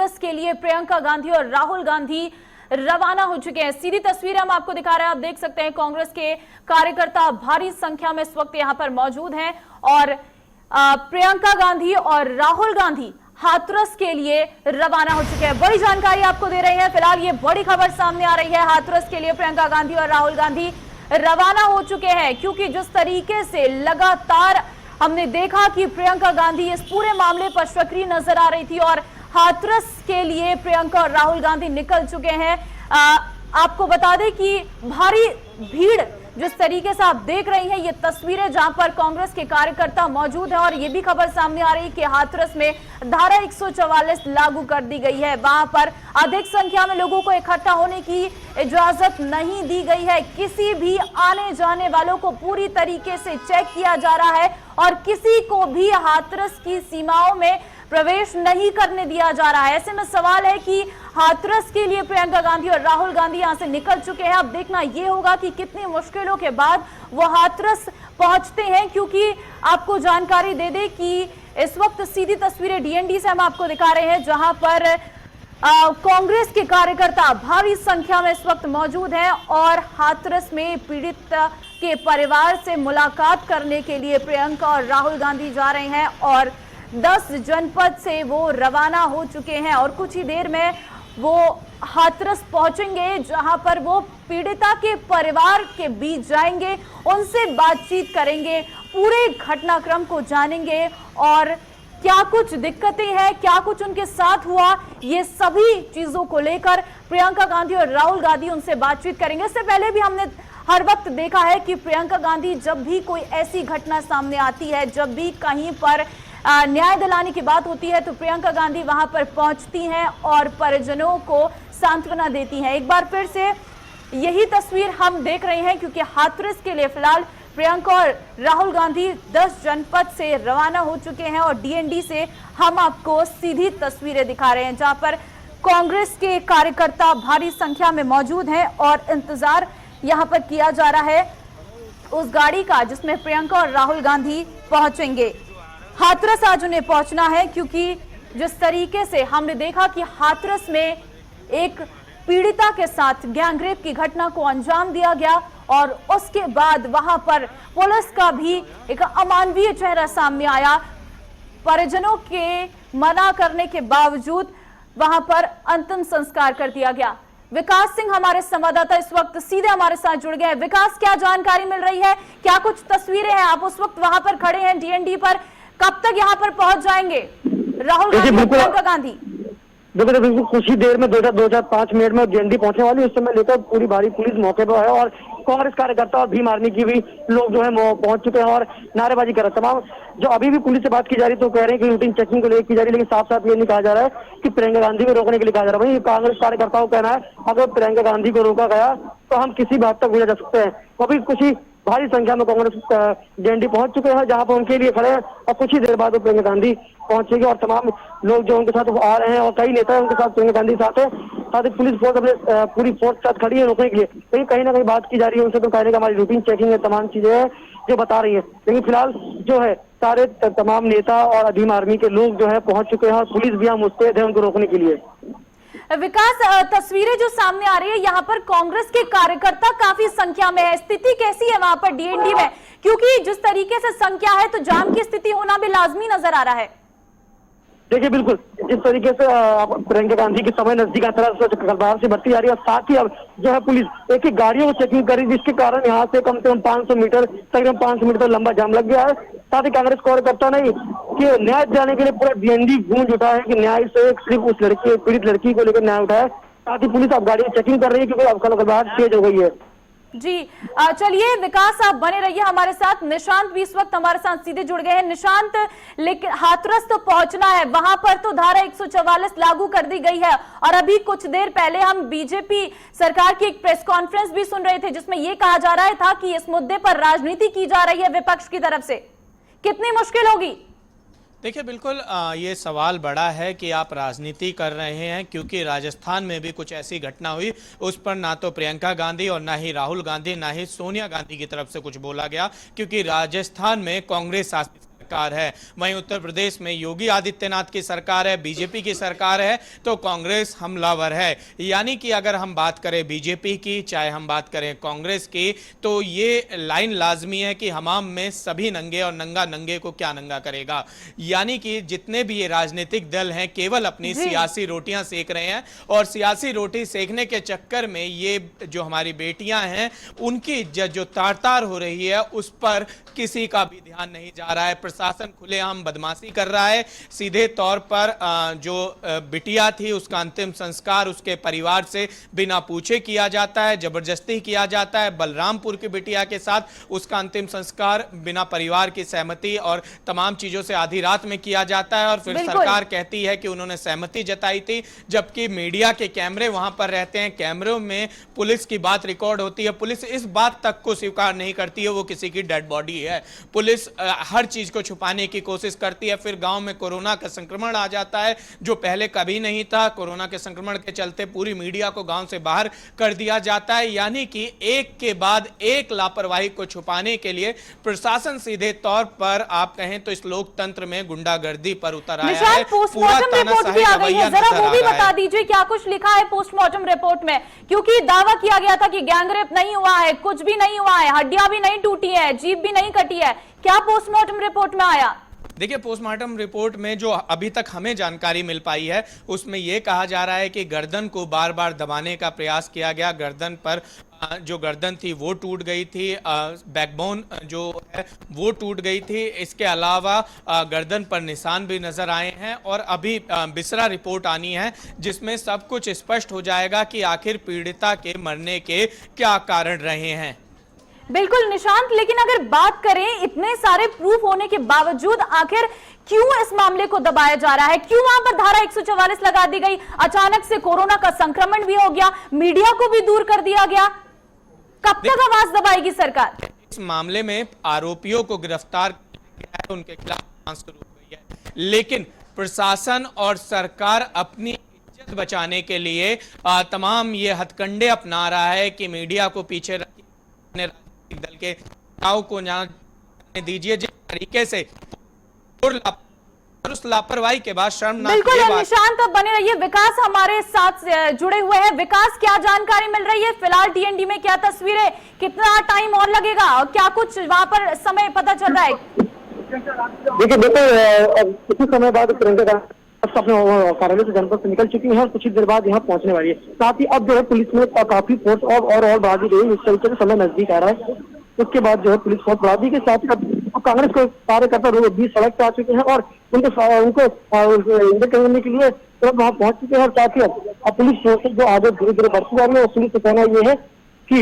हाथरस के लिए प्रियंका गांधी और राहुल गांधी रवाना हो चुके हैं। सीधी तस्वीरें हम आपको दिखा रहे हैं। आप देख सकते हैं कांग्रेस के कार्यकर्ता भारी संख्या में इस वक्त यहां पर मौजूद हैं और प्रियंका गांधी और राहुल गांधी हाथरस के लिए रवाना हो चुके हैं। बड़ी जानकारी आपको दे रहे हैं। फिलहाल ये बड़ी खबर सामने आ रही है, हाथरस के लिए प्रियंका गांधी और राहुल गांधी रवाना हो चुके हैं, क्योंकि जिस तरीके से लगातार हमने देखा कि प्रियंका गांधी इस पूरे मामले पर सक्रिय नजर आ रही थी और हाथरस के लिए प्रियंका और राहुल गांधी निकल चुके हैं। आपको बता दें कि भारी भीड़ जिस तरीके से आप देख रही हैं, ये तस्वीरें जहां पर कांग्रेस के कार्यकर्ता मौजूद हैं और ये भी खबर सामने आ रही है कि हाथरस में धारा 144 लागू कर दी गई है। वहां पर अधिक संख्या में लोगों को इकट्ठा होने की इजाजत नहीं दी गई है। किसी भी आने जाने वालों को पूरी तरीके से चेक किया जा रहा है और किसी को भी हाथरस की सीमाओं में प्रवेश नहीं करने दिया जा रहा है। ऐसे में सवाल है कि हाथरस के लिए प्रियंका गांधी और राहुल गांधी यहां से निकल चुके हैं। अब देखना यह होगा कि कितनी मुश्किलों के बाद वो हाथरस पहुंचते हैं, क्योंकि आपको जानकारी दे दे कि इस वक्त सीधी तस्वीरें डीएनडी से हम आपको दिखा रहे हैं, जहां पर कांग्रेस के कार्यकर्ता भारी संख्या में इस वक्त मौजूद हैं और हाथरस में पीड़ित के परिवार से मुलाकात करने के लिए प्रियंका और राहुल गांधी जा रहे हैं और 10 जनपद से वो रवाना हो चुके हैं और कुछ ही देर में वो हाथरस पहुंचेंगे, जहां पर वो पीड़िता के परिवार के बीच जाएंगे, उनसे बातचीत करेंगे, पूरे घटनाक्रम को जानेंगे और क्या कुछ दिक्कतें हैं, क्या कुछ उनके साथ हुआ, ये सभी चीजों को लेकर प्रियंका गांधी और राहुल गांधी उनसे बातचीत करेंगे। इससे पहले भी हमने हर वक्त देखा है कि प्रियंका गांधी जब भी कोई ऐसी घटना सामने आती है, जब भी कहीं पर न्याय दिलाने की बात होती है, तो प्रियंका गांधी वहां पर पहुंचती हैं और परिजनों को सांत्वना देती हैं। एक बार फिर से यही तस्वीर हम देख रहे हैं, क्योंकि हाथरस के लिए फिलहाल प्रियंका और राहुल गांधी 10 जनपद से रवाना हो चुके हैं और डीएनडी से हम आपको सीधी तस्वीरें दिखा रहे हैं, जहां पर कांग्रेस के कार्यकर्ता भारी संख्या में मौजूद हैं और इंतजार यहां पर किया जा रहा है उस गाड़ी का जिसमें प्रियंका और राहुल गांधी पहुंचेंगे। हाथरस आज उन्हें पहुंचना है, क्योंकि जिस तरीके से हमने देखा कि हाथरस में एक पीड़िता के साथ गैंगरेप की घटना को अंजाम दिया गया और उसके बाद वहां पर पुलिस का भी एक अमानवीय चेहरा सामने आया। परिजनों के मना करने के बावजूद वहां पर अंतिम संस्कार कर दिया गया। विकास सिंह हमारे संवाददाता इस वक्त सीधे हमारे साथ जुड़ गए हैं। विकास, क्या जानकारी मिल रही है, क्या कुछ तस्वीरें हैं? आप उस वक्त वहां पर खड़े हैं डीएनडी पर, कब तक यहाँ पर पहुंच जाएंगे राहुल गांधी और प्रियंका गांधी? बिल्कुल कुछ ही देर में 2-5 मिनट में डीएनडी पहुंचने वाली। उस समय लेकर पूरी भारी पुलिस मौके पर है और कांग्रेस कार्यकर्ता और भीम आर्मी की भी लोग जो है पहुंच चुके हैं और नारेबाजी कर रहे हैं। तमाम जो अभी भी पुलिस से बात की जा रही तो कह रहे हैं कि रूटीन चेकिंग को लेकर की जा रही है, लेकिन साफ साफ ये नहीं कहा जा रहा है कि प्रियंका गांधी को रोकने के लिए कहा जा रहा है। वही कांग्रेस कार्यकर्ताओं का कहना है अगर प्रियंका गांधी को रोका गया तो हम किसी भी हद तक गुजर जा सकते हैं। अभी कुछ ही भारी संख्या में कांग्रेस डीएनडी पहुंच चुके हैं, जहां पर उनके लिए खड़े हैं और कुछ ही देर बाद वो प्रियंका गांधी पहुंचेगी और तमाम लोग जो उनके साथ आ रहे हैं और कई नेता उनके साथ प्रियंका गांधी साथ है, साथ ही पुलिस फोर्स अपने पूरी फोर्स साथ खड़ी है रोकने के लिए। लेकिन कहीं ना कहीं बात की जा रही है उनसे, तो कहने का हमारी रूटीन चेकिंग है, तमाम चीजें हैं जो बता रही है। लेकिन फिलहाल जो है सारे तमाम नेता और भीम आर्मी के लोग जो है पहुंच चुके हैं और पुलिस भी यहाँ मुस्तैद है उनको रोकने के लिए। विकास, तस्वीरें जो सामने आ रही है, यहाँ पर कांग्रेस के कार्यकर्ता काफी संख्या में है, स्थिति कैसी है वहां पर डीएनडी में? क्योंकि जिस तरीके से संख्या है तो जाम की स्थिति होना भी लाजमी नजर आ रहा है। देखिए बिल्कुल जिस तरीके से प्रियंका गांधी की समय नजदीक बाहर से बढ़ती जा रही है और साथ ही अब जो है पुलिस एक एक गाड़ियों को चेकिंग कर रही है, जिसके कारण यहाँ से कम से कम 500 मीटर तकरीबन 500 मीटर लंबा जाम लग गया है। साथ ही कांग्रेस कार्यकर्ता नहीं कि न्याय दिलाने के लिए पूरा डीएनडी गूंज उठा है कि न्याय से सिर्फ उस लड़की पीड़ित लड़की को लेकर न्याय उठा है। साथ ही पुलिस अब गाड़ी चेकिंग कर रही है, क्योंकि अब कलकलबाहट तेज हो गई है। जी चलिए विकास, आप बने रहिए हमारे साथ। निशांत भी इस वक्त हमारे साथ सीधे जुड़ गए हैं। निशांत, लेकिन हाथरस तो पहुंचना है, वहां पर तो धारा 144 लागू कर दी गई है और अभी कुछ देर पहले हम बीजेपी सरकार की एक प्रेस कॉन्फ्रेंस भी सुन रहे थे, जिसमें यह कहा जा रहा था कि इस मुद्दे पर राजनीति की जा रही है विपक्ष की तरफ से। कितनी मुश्किल होगी? देखिए बिल्कुल ये सवाल बड़ा है कि आप राजनीति कर रहे हैं, क्योंकि राजस्थान में भी कुछ ऐसी घटना हुई, उस पर ना तो प्रियंका गांधी और ना ही राहुल गांधी ना ही सोनिया गांधी की तरफ से कुछ बोला गया, क्योंकि राजस्थान में कांग्रेस शासित सरकार है, वहीं उत्तर प्रदेश में योगी आदित्यनाथ की सरकार है, बीजेपी की सरकार है, तो कांग्रेस हमलावर है। यानी कि अगर हम बात करें बीजेपी की, चाहे हम बात करें कांग्रेस की, तो ये लाइन लाजमी है कि हमाम में सभी नंगे और नंगा नंगे को क्या नंगा करेगा। यानी कि जितने भी ये राजनीतिक दल हैं केवल अपनी सियासी रोटियां सेक रहे हैं, और सियासी रोटी सेकने के चक्कर में ये जो हमारी बेटियां हैं उनकी इज्जत जो तार-तार हो रही है उस पर किसी का भी ध्यान नहीं जा रहा है। प्रशासन खुलेआम बदमाशी कर रहा है। सीधे तौर पर जो बिटिया थी उसका अंतिम संस्कार उसके परिवार से बिना पूछे किया जाता है, जबरदस्ती किया जाता है। बलरामपुर की बिटिया के साथ उसका अंतिम संस्कार बिना परिवार की सहमति और तमाम चीजों से आधी रात में किया जाता है, और फिर सरकार कहती है कि उन्होंने सहमति जताई थी, जबकि मीडिया के कैमरे वहां पर रहते हैं, कैमरों में पुलिस की बात रिकॉर्ड होती है। पुलिस इस बात तक को स्वीकार नहीं करती है वो किसी की डेड बॉडी है। पुलिस हर चीज को छुपाने की कोशिश करती है। फिर गांव में कोरोना का संक्रमण आ जाता है जो पहले कभी नहीं था। कोरोना के संक्रमण के चलते पूरी मीडिया को गांव से बाहर कर दिया जाता है। यानी कि एक के बाद एक लापरवाही को छुपाने के लिए प्रशासन सीधे तौर पर आप कहें तो इस लोकतंत्र में गुंडागर्दी पर उतर आया है। पोस्टमार्टम रिपोर्ट भी आ गई है, जरा वो भी बता दीजिए क्या कुछ लिखा है पोस्टमार्टम रिपोर्ट में, क्योंकि दावा किया गया था कि गैंगरेप नहीं हुआ है, कुछ भी नहीं हुआ है, हड्डियां भी नहीं टूटी है, जीभ भी नहीं कटी है। क्या पोस्टमार्टम रिपोर्ट में आया? देखिए, पोस्टमार्टम रिपोर्ट में जो अभी तक हमें जानकारी मिल पाई है उसमें यह कहा जा रहा है कि गर्दन को बार बार दबाने का प्रयास किया गया, गर्दन पर जो गर्दन थी वो टूट गई थी, बैकबोन जो है वो टूट गई थी। इसके अलावा गर्दन पर निशान भी नजर आए हैं, और अभी बिसरा रिपोर्ट आनी है जिसमें सब कुछ स्पष्ट हो जाएगा कि आखिर पीड़िता के मरने के क्या कारण रहे हैं। बिल्कुल निशांत, लेकिन अगर बात करें इतने सारे प्रूफ होने के बावजूद आखिर क्यों इस मामले को दबाया जा रहा है? क्यों वहां पर धारा 144 लगा दी गई? अचानक से कोरोना का संक्रमण भी हो गया, मीडिया को भी दूर कर दिया गया। कब तक आवाज दबाएगी सरकार? इस मामले में आरोपियों को गिरफ्तार किया है, उनके खिलाफ जांच शुरू हो गई है, लेकिन प्रशासन और सरकार अपनी इज्जत बचाने के लिए तमाम ये हथकंडे अपना रहा है कि मीडिया को पीछे रखने, दल के नेताओं को जाने दीजिए। जिस तरीके से उस लापरवाही के बाद शर्मनाक। बिल्कुल निशांत, अब बने रहिए। विकास हमारे साथ जुड़े हुए हैं। विकास, क्या जानकारी मिल रही है फिलहाल? टीएनडी में क्या तस्वीरें, कितना टाइम और लगेगा, क्या कुछ वहां पर समय पता चल रहा है? देखिए कुछ समय बाद प्रियंका अपने कार्यालय से जनपद से निकल चुकी है और कुछ ही देर बाद यहाँ पहुंचने वाली है। साथ ही अब जो है पुलिस में काफी फोर्स और बढ़ा दी गई, इस तरीके से समय नजदीक आ रहा है। उसके बाद जो है पुलिस फोर्स बढ़ा दी गई। साथ ही अब कांग्रेस के कार्यकर्ता भी सड़क पे आ चुके हैं और उनको इंजर करने के लिए वहाँ पहुंच चुके हैं। और साथ ही अब पुलिस जो आगे धीरे धीरे बढ़ती जा रही है, पुलिस का कहना ये है कि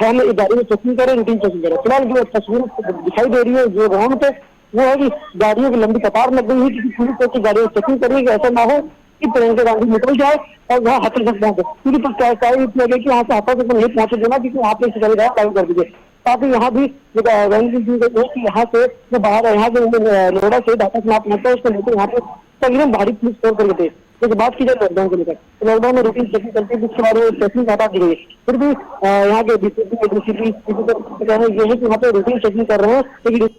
हम गाड़ी में चेकिंग करें, रूटीन चेकिंग करें। फिलहाल जो तस्वीर दिखाई दे रही है जो ग्राउंड पे, वो है कि गाड़ियों की लंबी कतार लग गई है, क्योंकि पुलिस की गाड़ियों को चेकिंग करेगी, ऐसा ना हो कि प्रियंका गांधी निकल जाए और वहाँ हथल तक पहुंचे। क्योंकि कि वहाँ से हथल तक नहीं पहुंचे देना, क्योंकि वहाँ पे गाड़ी लागू कर दीजिए। साथ ही यहाँ भी यहाँ से जो बाहर है, यहाँ से नोएडा से ढाका से पहुंचता है, उसको लेकर यहाँ पे तकरीबन भारी पुलिस फोर्स करके थे। तो बात की जाए लॉकडाउन को लेकर, तो लॉकडाउन में रूटीन चेकिंग करती है, जिसके बारे में चेकिंग हटा दी गई। फिर भी यहाँ के डीसीपी कहना यह है कि वहाँ पे रूटीन चेकिंग कर रहे हैं, लेकिन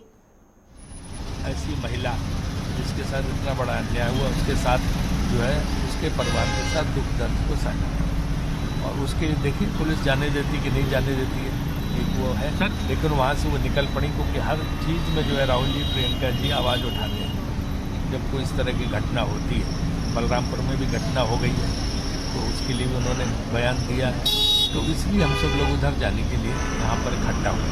ऐसी महिला जिसके साथ इतना बड़ा अन्याय हुआ, उसके साथ जो है उसके परिवार के साथ दुख दर्द को साझा, और उसके देखिए पुलिस जाने देती कि नहीं जाने देती है, एक वो है सर। लेकिन वहाँ से वो निकल पड़ी, क्योंकि हर चीज़ में जो है राहुल जी, प्रियंका जी आवाज़ उठाते हैं जब कोई इस तरह की घटना होती है। बलरामपुर में भी घटना हो गई है, तो उसके लिए भी उन्होंने बयान दिया है। तो इसलिए हम सब लोग उधर जाने के लिए यहाँ पर इकट्ठा हुए।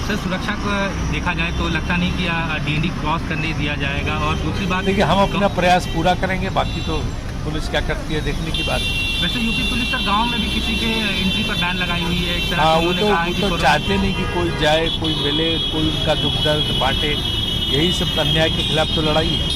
सर, सुरक्षा को देखा जाए तो लगता नहीं कि डीएनडी क्रॉस करने दिया जाएगा। और दूसरी बात, देखिए हम अपना प्रयास पूरा करेंगे, बाकी तो पुलिस क्या करती है देखने की बात है। वैसे यूपी पुलिस सर गांव में भी किसी के एंट्री पर बैन लगाई हुई है एक तरह। हाँ, वो तो चाहते नहीं कि कोई जाए, कोई मिले, कोई उनका दुख दर्द बांटे। यही सब अन्याय के खिलाफ तो लड़ाई है।